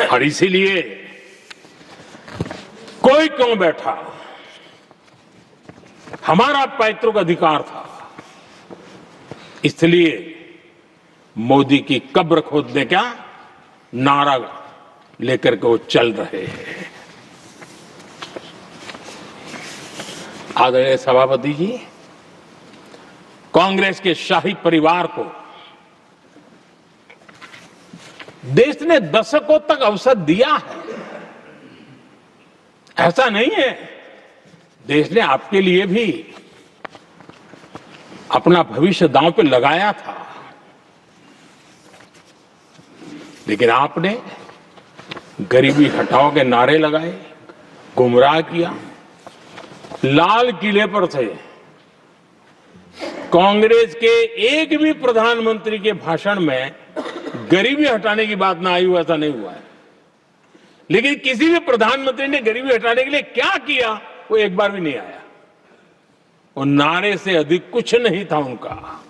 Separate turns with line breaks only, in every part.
और इसीलिए कोई क्यों बैठा, हमारा पैतृक अधिकार था, इसलिए मोदी की कब्र खोदने का नारा लेकर के वो चल रहे हैं। आदरणीय सभापति जी, कांग्रेस के शाही परिवार को देश ने दशकों तक अवसर दिया है, ऐसा नहीं है। देश ने आपके लिए भी अपना भविष्य दांव पे लगाया था, लेकिन आपने गरीबी हटाओ के नारे लगाए, गुमराह किया। लाल किले पर थे, कांग्रेस के एक भी प्रधानमंत्री के भाषण में गरीबी हटाने की बात ना आई हो, ऐसा नहीं हुआ है। लेकिन किसी भी प्रधानमंत्री ने गरीबी हटाने के लिए क्या किया, वो एक बार भी नहीं आया। वो नारे से अधिक कुछ नहीं था उनका।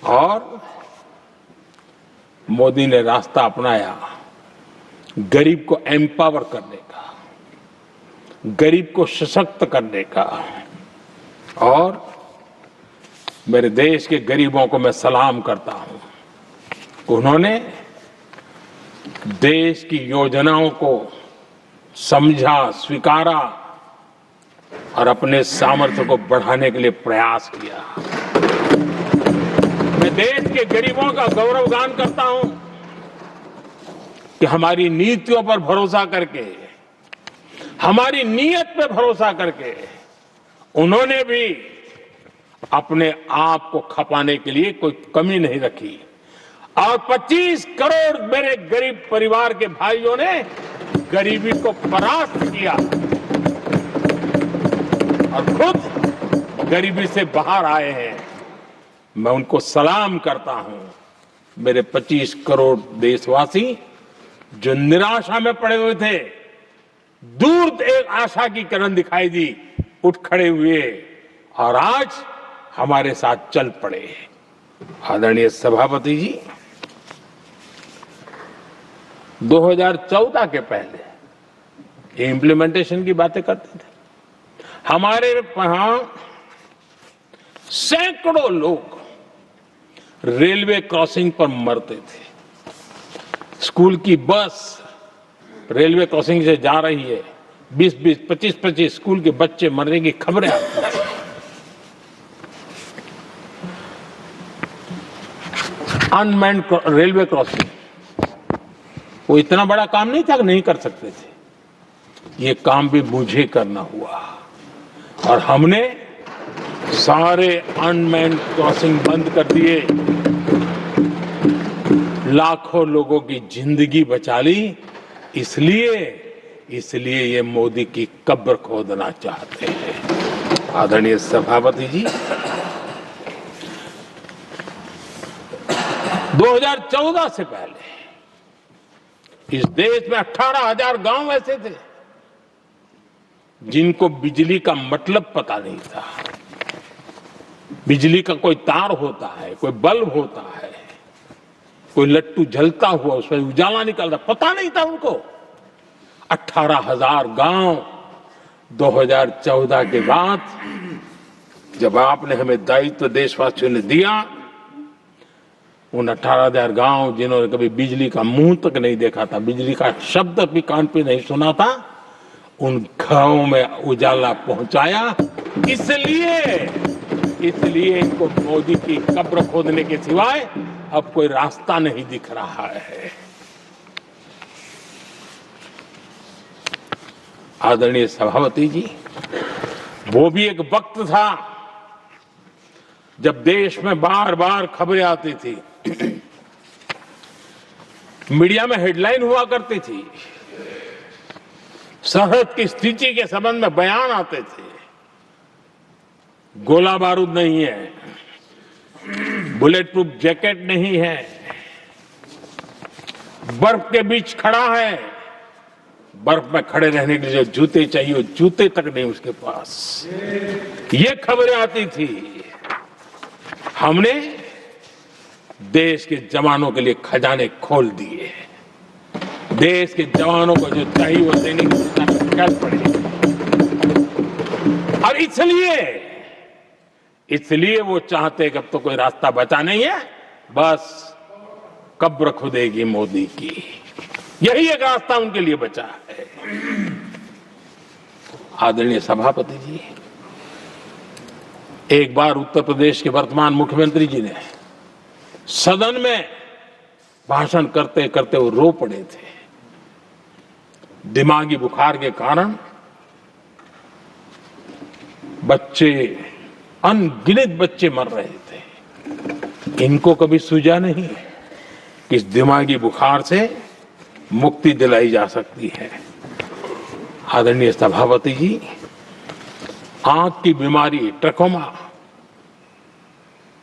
और मोदी ने रास्ता अपनाया गरीब को एम्पावर करने का, गरीब को सशक्त करने का। और मेरे देश के गरीबों को मैं सलाम करता हूं, उन्होंने देश की योजनाओं को समझा, स्वीकारा और अपने सामर्थ्य को बढ़ाने के लिए प्रयास किया। मैं देश के गरीबों का गौरवगान करता हूं कि हमारी नीतियों पर भरोसा करके, हमारी नीयत पे भरोसा करके उन्होंने भी अपने आप को खपाने के लिए कोई कमी नहीं रखी। और 25 करोड़ मेरे गरीब परिवार के भाइयों ने गरीबी को परास्त किया और खुद गरीबी से बाहर आए हैं। मैं उनको सलाम करता हूं। मेरे 25 करोड़ देशवासी जो निराशा में पड़े हुए थे, दूर एक आशा की किरण दिखाई दी, उठ खड़े हुए और आज हमारे साथ चल पड़े। आदरणीय सभापति जी, 2014 के पहले ये इंप्लीमेंटेशन की बातें करते थे। हमारे यहां सैकड़ों लोग रेलवे क्रॉसिंग पर मरते थे। स्कूल की बस रेलवे क्रॉसिंग से जा रही है, 20-20, 25-25 स्कूल के बच्चे मरने की खबरें आती थी। अनमैन्ड रेलवे क्रॉसिंग, वो इतना बड़ा काम नहीं था कि नहीं कर सकते थे। ये काम भी मुझे करना हुआ और हमने सारे अनमैन्ड क्रॉसिंग बंद कर दिए, लाखों लोगों की जिंदगी बचा ली। इसलिए ये मोदी की कब्र खोदना चाहते हैं। आदरणीय सभापति जी, 2014 से पहले इस देश में 18,000 गांव ऐसे थे जिनको बिजली का मतलब पता नहीं था। बिजली का कोई तार होता है, कोई बल्ब होता है, कोई लट्टू जलता हुआ उसमें उजाला निकलता, पता नहीं था उनको। 18,000 गांव 2014 के बाद जब आपने हमें दायित्व देशवासियों ने दिया, उन 18,000 गांव जिन्होंने कभी बिजली का मुंह तक नहीं देखा था, बिजली का शब्द भी कान पे नहीं सुना था, उन गांवों में उजाला पहुंचाया। इसलिए इनको मोदी की कब्र खोदने के सिवाय अब कोई रास्ता नहीं दिख रहा है। आदरणीय सभापति जी, वो भी एक वक्त था जब देश में बार बार खबरें आती थी, मीडिया में हेडलाइन हुआ करती थी, सरहद की स्थिति के संबंध में बयान आते थे। गोला बारूद नहीं है, बुलेट प्रूफ जैकेट नहीं है, बर्फ के बीच खड़ा है, बर्फ में खड़े रहने के लिए जो जूते चाहिए, जूते तक नहीं उसके पास। ये खबरें आती थी। हमने देश के जवानों के लिए खजाने खोल दिए। देश के जवानों को जो चाहिए वो देने की चिंता में निकल पड़े। और इसलिए वो चाहते कि अब तो कोई रास्ता बचा नहीं है, बस कब्र खुदेगी मोदी की, यही एक रास्ता उनके लिए बचा है। आदरणीय सभापति जी, एक बार उत्तर प्रदेश के वर्तमान मुख्यमंत्री जी ने सदन में भाषण करते करते वो रो पड़े थे। दिमागी बुखार के कारण बच्चे, अनगिनत बच्चे मर रहे थे। इनको कभी सूझा नहीं कि इस दिमागी बुखार से मुक्ति दिलाई जा सकती है। आदरणीय सभापति जी, आंख की बीमारी ट्रकोमा,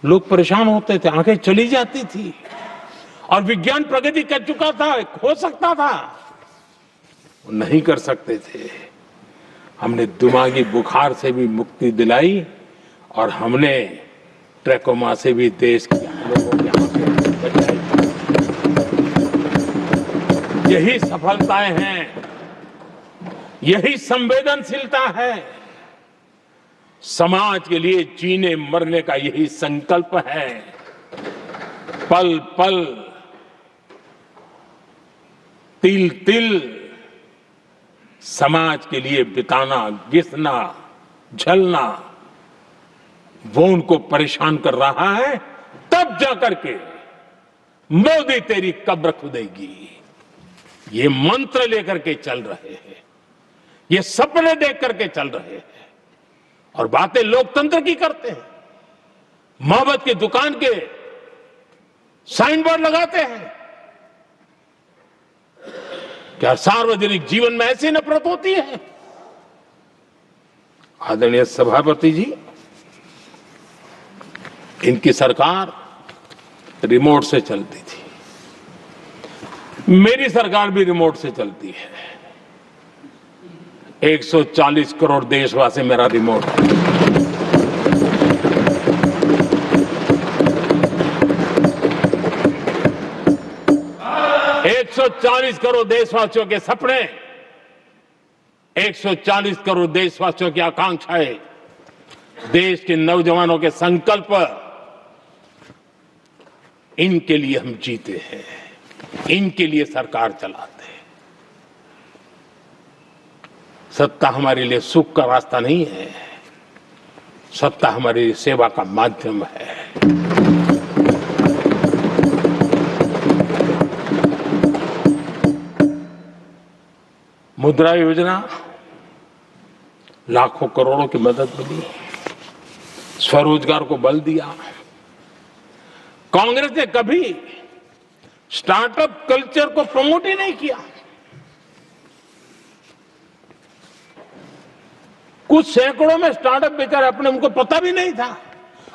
लोग परेशान होते थे, आंखें चली जाती थी और विज्ञान प्रगति कर चुका था, हो सकता था, नहीं कर सकते थे। हमने दिमागी बुखार से भी मुक्ति दिलाई और हमने ट्रकोमा से भी देश के लोगों की आंखें बचाई। यही सफलताएं हैं, यही संवेदनशीलता है, समाज के लिए जीने मरने का यही संकल्प है। पल पल, तिल तिल समाज के लिए बिताना, घिसना, झलना, वो उनको परेशान कर रहा है। तब जाकर के मोदी तेरी कब्र खुदेगी, ये मंत्र लेकर के चल रहे हैं, ये सपने देख करके चल रहे हैं और बातें लोकतंत्र की करते हैं। मोहब्बत की दुकान के साइन बोर्ड लगाते हैं। क्या सार्वजनिक जीवन में ऐसी नफरत होती है? आदरणीय सभापति जी, इनकी सरकार रिमोट से चलती थी, मेरी सरकार भी रिमोट से चलती है। 140 करोड़ देशवासी मेरा रिमोट है। सौ 140 करोड़ देशवासियों के सपने, 140 करोड़ देशवासियों की आकांक्षाएं, देश के नौजवानों के संकल्प, इनके लिए हम जीते हैं, इनके लिए सरकार चलाते हैं। सत्ता हमारे लिए सुख का रास्ता नहीं है, सत्ता हमारी लिए सेवा का माध्यम है। मुद्रा योजना, लाखों करोड़ों की मदद मिली, स्वरोजगार को बल दिया। कांग्रेस ने कभी स्टार्टअप कल्चर को प्रमोट ही नहीं किया। कुछ सैकड़ों में स्टार्टअप बेचारे अपने, उनको पता भी नहीं था।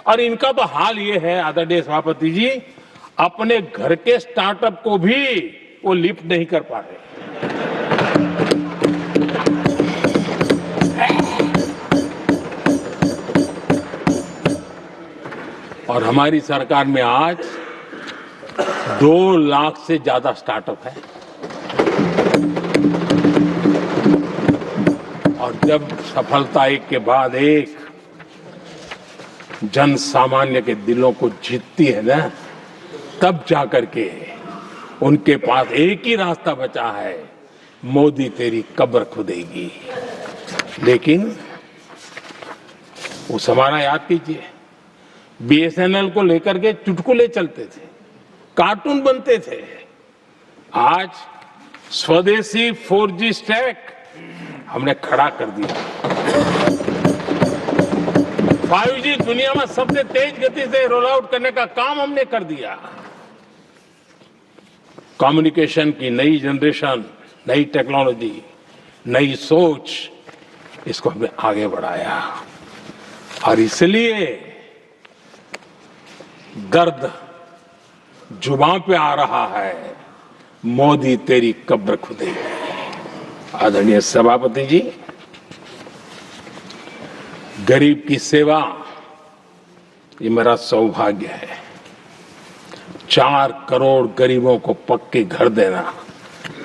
और इनका तो हाल ये है आदरणीय सभापति जी, अपने घर के स्टार्टअप को भी वो लिफ्ट नहीं कर पा रहे। और हमारी सरकार में आज 2 लाख से ज्यादा स्टार्टअप है। और जब सफलता एक के बाद एक जन सामान्य के दिलों को जीतती है ना, तब जाकर के उनके पास एक ही रास्ता बचा है, मोदी तेरी कब्र खुदेगी। लेकिन उस हमारा याद कीजिए, बीएसएनएल को लेकर के चुटकुले चलते थे, कार्टून बनते थे। आज स्वदेशी 4G स्टैक हमने खड़ा कर दिया। 5G दुनिया में सबसे तेज गति से रोल आउट करने का काम हमने कर दिया। कम्युनिकेशन की नई जनरेशन, नई टेक्नोलॉजी, नई सोच, इसको हमने आगे बढ़ाया। और इसलिए दर्द जुबान पे आ रहा है, मोदी तेरी कब्र खुदेगी। आदरणीय सभापति जी, गरीब की सेवा ये मेरा सौभाग्य है। 4 करोड़ गरीबों को पक्के घर देना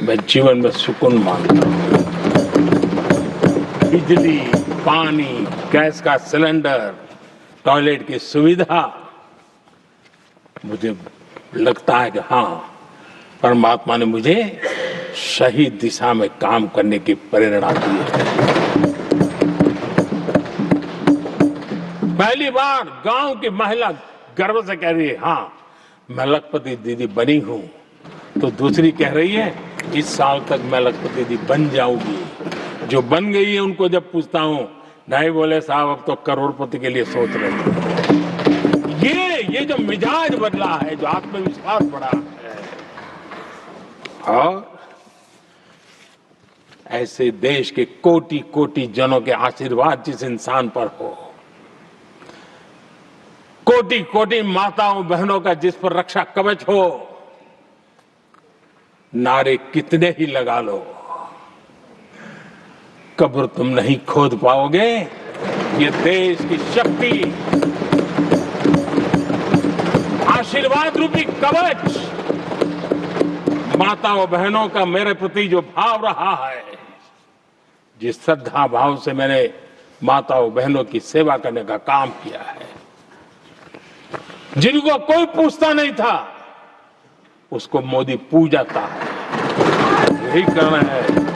मैं जीवन में सुकून मांगता हूं। बिजली, पानी, गैस का सिलेंडर, टॉयलेट की सुविधा, मुझे लगता है कि हाँ, परमात्मा ने मुझे सही दिशा में काम करने की प्रेरणा दी है। पहली बार गांव की महिला गर्व से कह रही है, हाँ मैं लखपति दीदी बनी हूं, तो दूसरी कह रही है इस साल तक मैं लखपति दीदी बन जाऊंगी। जो बन गई है उनको जब पूछता हूं, नहीं बोले साहब अब तो करोड़पति के लिए सोच रहे थे। ये जो मिजाज बदला है, जो आत्मविश्वास बढ़ा है, और ऐसे देश के कोटि कोटि जनों के आशीर्वाद जिस इंसान पर हो, कोटि कोटि माताओं बहनों का जिस पर रक्षा कवच हो, नारे कितने ही लगा लो, कब्र तुम नहीं खोद पाओगे। ये देश की शक्ति, आशीर्वाद रूपी कवच, माताओं बहनों का मेरे प्रति जो भाव रहा है, जिस श्रद्धा भाव से मैंने माताओं बहनों की सेवा करने का काम किया है, जिनको कोई पूछता नहीं था उसको मोदी पूजाता है। यही करना है।